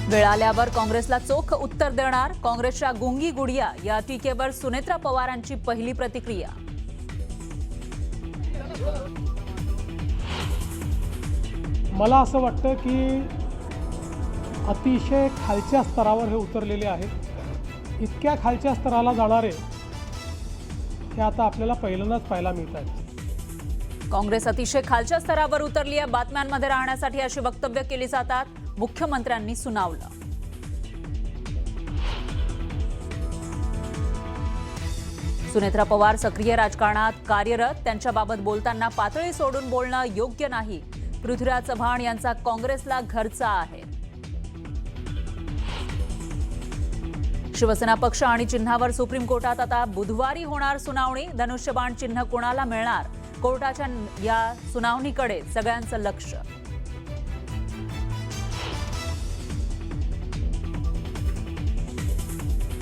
वेळ आल्यावर काँग्रेसला चोख उत्तर देणार, काँग्रेसच्या गुंगी गुडिया या टीकेवर सुनेत्रा पवारांची पहिली प्रतिक्रिया. मला असं वाटतं की अतिशय खालच्या स्तरावर हे उतरलेले आहेत. इतक्या खालच्या स्तराला जाणारे हे आता आपल्याला पहिल्यांदाच पाहायला मिळत आहेत. काँग्रेस अतिशय खालच्या स्तरावर उतरली आहे. बातम्यांमध्ये राहण्यासाठी अशी वक्तव्य केली जातात. मुख्यमंत्र्यांनी सुनावलं. सुनेत्रा पवार सक्रिय राजकारणात कार्यरत, त्यांच्याबाबत बोलताना पातळी सोडून बोलणं योग्य नाही. पृथ्वीराज चव्हाण यांचा काँग्रेसला घरचा आहे. शिवसेना पक्ष आणि चिन्हावर सुप्रीम कोर्टात आता बुधवारी होणार सुनावणी. धनुष्यबाण चिन्ह कोणाला मिळणार, कोर्टाच्या या सुनावणीकडे सगळ्यांचं लक्ष.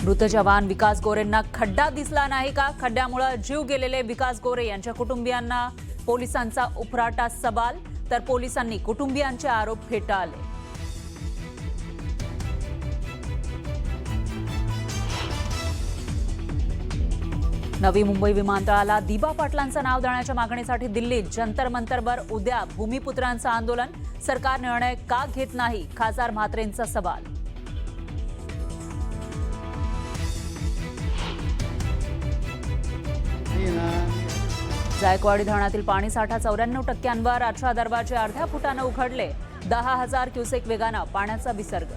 मृत जवान विकास गोरेंना खड्डा दिसला नाही का? खड्ड्यामुळे जीव गेलेले विकास गोरे यांच्या कुटुंबियांना पोलिसांचा उफराटा सवाल, तर पोलिसांनी कुटुंबियांचे आरोप फेटाळले. नवी मुंबई विमानतळाला दिबा पाटलांचं नाव देण्याच्या मागणीसाठी दिल्लीत जंतर मंतरवर उद्या भूमिपुत्रांचं आंदोलन. सरकार निर्णय का घेत नाही, खासदार म्हात्रेंचा सवाल. जायकवाडी धरणातील पाणीसाठा 94%वर, 18 दरवाजे अर्ध्या फुटानं उघडले. 10,000 क्युसेक वेगानं पाण्याचा विसर्ग.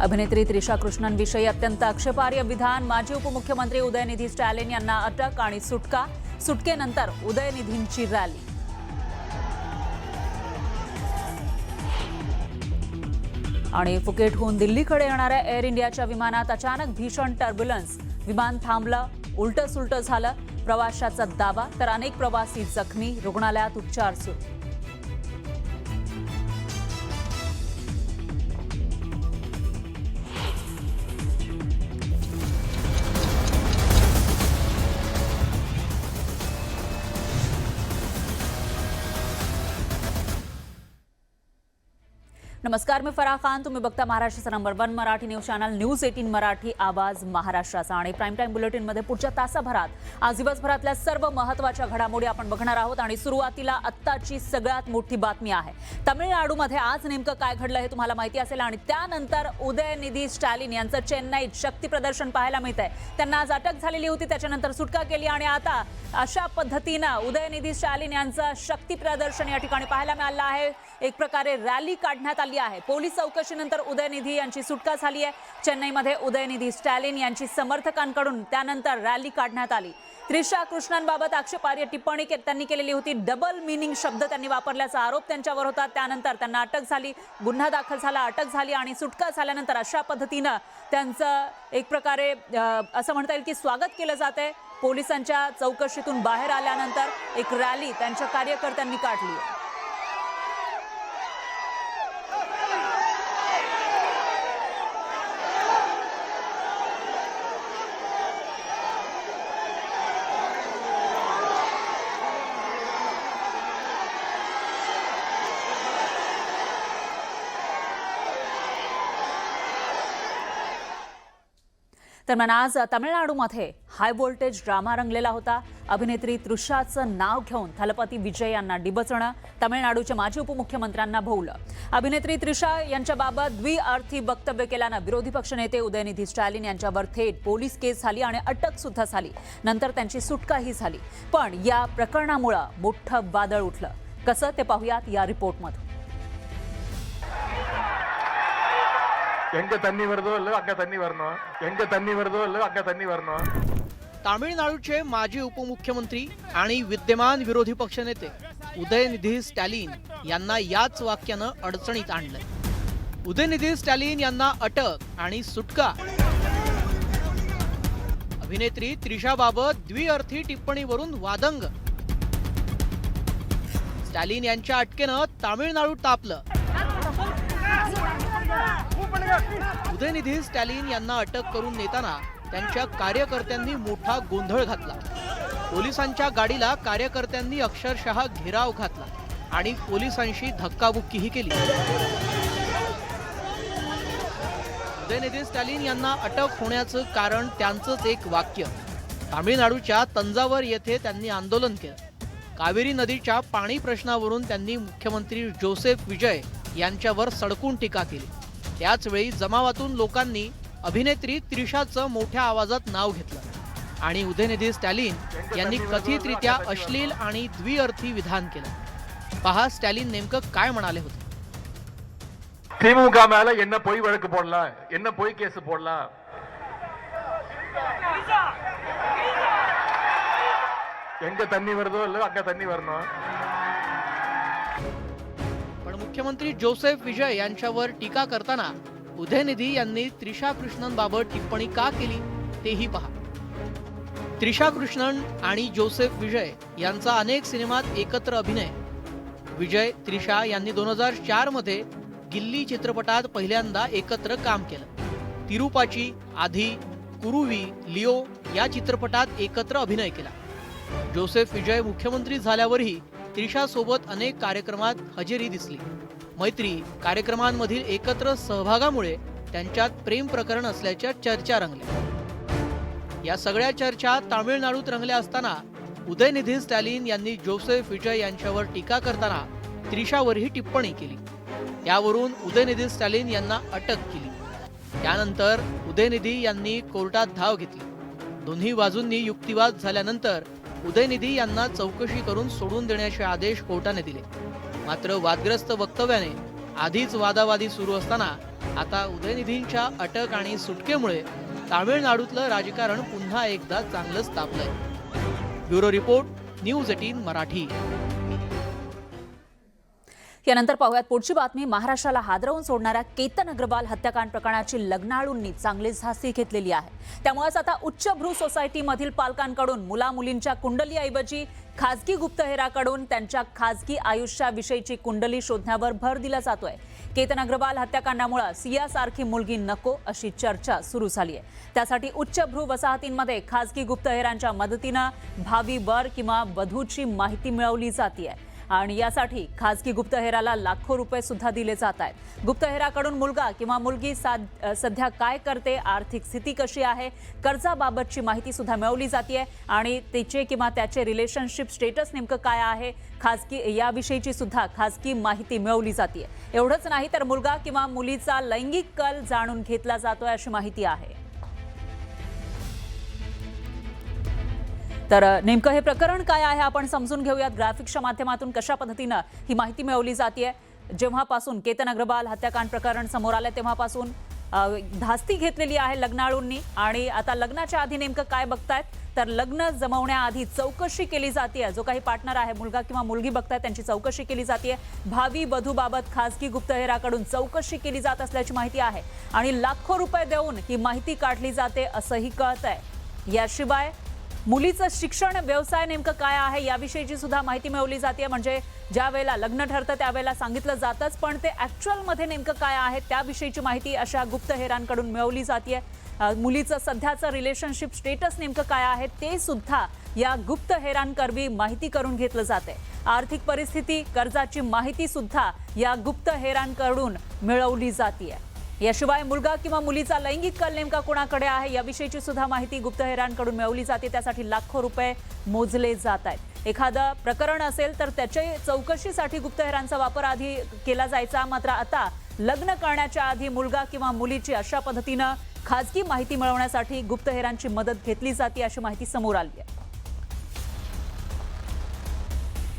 अभिनेत्री त्रिशा कृष्णनविषयी अत्यंत आक्षेपार्ह विधान. माजी उपमुख्यमंत्री उदयनिधी स्टॅलिन यांना अटक आणि सुटका. सुटकेनंतर उदयनिधींची रॅली. आणि फुकेटहून दिल्लीकडे येणाऱ्या एअर इंडियाच्या विमानात अचानक भीषण टर्ब्युलन्स. विमान थांबलं, उलटं सुलटं झालं. प्रवाशाचा दावा, तर अनेक प्रवासी जखमी. रुग्णालयात उपचार सुरू. नमस्कार, मी फराह खान. तुम्ही बघता महाराष्ट्राचा number 1 Marathi news channel news 18 Marathi, आवाज महाराष्ट्राचा. आणि प्राईम टाईम बुलेटिनमध्ये पुढच्या तासाभरात आज दिवसभरातल्या सर्व महत्त्वाच्या घडामोडी आपण बघणार आहोत. आणि सुरुवातीला आत्ताची सगळ्यात मोठी बातमी आहे. तामिळनाडूमध्ये आज नेमकं काय घडलं हे तुम्हाला माहिती असेल. आणि त्यानंतर उदयनिधी स्टॅलिन यांचं चेन्नईत शक्ती प्रदर्शन पाहायला मिळत आहे. त्यांना आज अटक झालेली होती, त्याच्यानंतर सुटका केली. आणि आता अशा पद्धतीनं उदयनिधी स्टॅलिन यांचं शक्ती प्रदर्शन या ठिकाणी पाहायला मिळालं आहे. एक प्रकारे रॅली काढण्यात आली आहे. पोलीस चौकशीनंतर उदयनिधी यांची सुटका झाली आहे. चेन्नईमध्ये उदयनिधी स्टॅलिन यांची समर्थकांकडून त्यानंतर रॅली काढण्यात आली. त्रिशा कृष्णनबाबत आक्षेपार्ह टिप्पणी त्यांनी केलेली होती. डबल मिनिंग शब्द त्यांनी वापरल्याचा आरोप त्यांच्यावर होता. त्यानंतर त्यांना अटक झाली, गुन्हा दाखल झाला, अटक झाली आणि सुटका झाल्यानंतर अशा पद्धतीनं त्यांचं एक प्रकारे असं म्हणता येईल की स्वागत केलं जातंय. पोलिसांच्या चौकशीतून बाहेर आल्यानंतर एक रॅली त्यांच्या कार्यकर्त्यांनी काढली. दरम्यान आज तामिळनाडूमध्ये हाय व्होल्टेज ड्रामा रंगलेला होता. अभिनेत्री तृषाचं नाव घेऊन थलपती विजय यांना डिबचणं, तामिळनाडूच्या माजी उपमुख्यमंत्र्यांना भोवलं. अभिनेत्री तृषा यांच्याबाबत द्विअर्थी वक्तव्य केल्यानं विरोधी पक्षनेते उदयनिधी स्टॅलिन यांच्यावर थेट पोलीस केस झाली आणि अटक सुद्धा झाली. नंतर त्यांची सुटकाही झाली. पण या प्रकरणामुळे मोठं वादळ उठलं. कसं ते पाहूयात या रिपोर्टमध्ये. तामिळनाडूचे माजी उपमुख्यमंत्री आणि विद्यमान विरोधी पक्षनेते उदयनिधी स्टॅलिन यांना याच वाक्यानं अडचणीत आणलंय. उदयनिधी स्टॅलिन यांना अटक आणि सुटका. अभिनेत्री त्रिशाबाबत द्विअर्थी टिप्पणीवरून वादंग. स्टॅलिन यांच्या अटकेनं तामिळनाडू तापलं. उदयनिधी स्टॅलिन यांना अटक करून नेताना त्यांच्या कार्यकर्त्यांनी मोठा गोंधळ घातला. पोलिसांच्या गाडीला कार्यकर्त्यांनी अक्षरशः घेराव घातला आणि पोलिसांशी धक्काबुक्कीही केली. उदयनिधी स्टॅलिन यांना अटक होण्याचं कारण त्यांचंच एक वाक्य. तामिळनाडूच्या तंजावर येथे त्यांनी आंदोलन केलं. कावेरी नदीच्या पाणी प्रश्नावरून त्यांनी मुख्यमंत्री जोसेफ विजय यांच्यावर सडकून टीका केली. त्याचवेळी जमावातून लोकांनी अभिनेत्री त्रिशाचं मोठ्या आवाजात नाव घेतलं आणि उदयनिधी स्टॅलिन यांनी कथितरित्या अश्लील आणि द्विअर्थी विधान केलं. पहा स्टॅलिन नेमकं काय म्हणाले होते. திமுக மேல என்ன பொய் வழக்கு போடலாம், என்ன பொய் கேஸ் போடலாம். எங்க தண்ணி வருதோ இல்ல அங்க தண்ணி வரணும். पण मुख्यमंत्री जोसेफ विजय यांच्यावर टीका करताना उदयनिधी यांनी त्रिशा कृष्णनबाबत टिप्पणी का केली तेही पहा. त्रिशा कृष्णन आणि जोसेफ विजय यांचा अनेक सिनेमात एकत्र अभिनय. विजय त्रिशा यांनी 2004 मध्ये गिल्ली चित्रपटात पहिल्यांदा एकत्र काम केलं. तिरुपाची, आधी, कुरुवी, लिओ या चित्रपटात एकत्र अभिनय केला. जोसेफ विजय मुख्यमंत्री झाल्यावरही त्रिशा सोबत अनेक कार्यक्रमात हजेरी दिसली. मैत्री कार्यक्रमांमधील एकत्र सहभागामुळे त्यांच्यात प्रेम प्रकरण असल्याच्या चर्चा रंगल्या. या सगळ्या चर्चा तामिळनाडूत रंगल्या असताना उदयनिधी स्टॅलिन यांनी जोसेफ विजय यांच्यावर टीका करताना त्रिशावरही टिप्पणी केली. यावरून उदयनिधी स्टॅलिन यांना अटक केली. त्यानंतर उदयनिधी यांनी कोर्टात धाव घेतली. दोन्ही बाजूंनी युक्तिवाद झाल्यानंतर उदयनिधी यांना चौकशी करून सोडून देण्याचे आदेश कोर्टाने दिले. मात्र वादग्रस्त वक्तव्याने आधीच वादावादी सुरू असताना आता उदयनिधींच्या अटक आणि सुटकेमुळे तामिळनाडूतलं राजकारण पुन्हा एकदा चांगलंच तापलंय. Bureau report, news 18 Marathi. यानंतर पाहूयात पुढची बातमी. महाराष्ट्राला हादरवून सोडणाऱ्या केतन अग्रवाल हत्याकांड प्रकरणाची लग्नाळूंनी चांगली झासी घेतलेली आहे. त्यामुळेच आता उच्चभ्रू सोसायटीमधील पालकांकडून मुलामुलींच्या कुंडलीऐवजी खासगी गुप्तहेराकडून त्यांच्या खासगी आयुष्याविषयीची कुंडली शोधण्यावर भर दिला जातोय. केतन अग्रवाल हत्याकांडामुळे सियासारखी मुलगी नको अशी चर्चा सुरू झाली आहे. त्यासाठी उच्चभ्रू वसाहतींमध्ये खासगी गुप्तहेरांच्या मदतीनं भावी वर किंवा वधूची माहिती मिळवली जाते आणि यासाठी खासगी गुप्तहेराला लाखो रुपये सुद्धा दिले जात आहेत. गुप्तहेराकडून मुलगा किंवा मुलगी सध्या काय करते, आर्थिक स्थिती कशी आहे, कर्जाबाबतची माहिती सुद्धा मिळवली जाते आणि तिचे किंवा त्याचे रिलेशनशिप स्टेटस नेमकं काय आहे, खासगी याविषयीची सुद्धा खासगी माहिती मिळवली जाते. एवढंच नाही तर मुलगा किंवा मुलीचा लैंगिक कल जाणून घेतला जातोय अशी माहिती आहे. तर नेमकं हे प्रकरण काय आहे आपण समजून घेऊयात. ग्राफिक्सच्या माध्यमातून कशा पद्धतीनं ही माहिती मिळवली जाते. जेव्हापासून केतन अग्रवाल हत्याकांड प्रकरण समोर आलं तेव्हापासून धास्ती घेतलेली आहे लग्नाळूंनी आणि आता लग्नाच्या आधी नेमकं काय बघतायत तर लग्न जमवण्याआधी चौकशी केली जाते. जो काही पार्टनर आहे, मुलगा किंवा मुलगी बघतायत, त्यांची चौकशी केली जाते. भावी वधूबाबत खासगी गुप्तहेराकडून चौकशी केली जात असल्याची माहिती आहे आणि लाखो रुपये देऊन ही माहिती काढली जाते असंही कळतंय. याशिवाय मुलीचं शिक्षण, व्यवसाय नेमकं काय आहे याविषयीची सुद्धा माहिती मिळवली जाते. म्हणजे ज्या वेळेला लग्न ठरतं त्यावेळेला सांगितलं जातच, पण ते ॲक्च्युअलमध्ये नेमकं काय आहे त्याविषयीची माहिती अशा गुप्तहेरांकडून मिळवली जाते. मुलीचं सध्याचं रिलेशनशिप स्टेटस नेमकं काय आहे ते सुद्धा या गुप्तहेरांकरवी माहिती करून घेतलं जाते. आर्थिक परिस्थिती, कर्जाची माहिती सुद्धा या गुप्तहेरांकडून मिळवली जाते. याशिवाय मुलगा किंवा मुलीचा लैंगिक कल नेमका कोणाकडे आहे याविषयीची सुद्धा माहिती गुप्तहेरांकडून मिळवली जाते. त्यासाठी लाखो रुपये मोजले जात आहेत. एखादं प्रकरण असेल तर त्याच्या चौकशीसाठी गुप्तहेरांचा वापर आधी केला जायचा. मात्र आता लग्न करण्याच्या आधी मुलगा किंवा मुलीची अशा पद्धतीनं खासगी माहिती मिळवण्यासाठी गुप्तहेरांची मदत घेतली जाते अशी माहिती समोर आली आहे.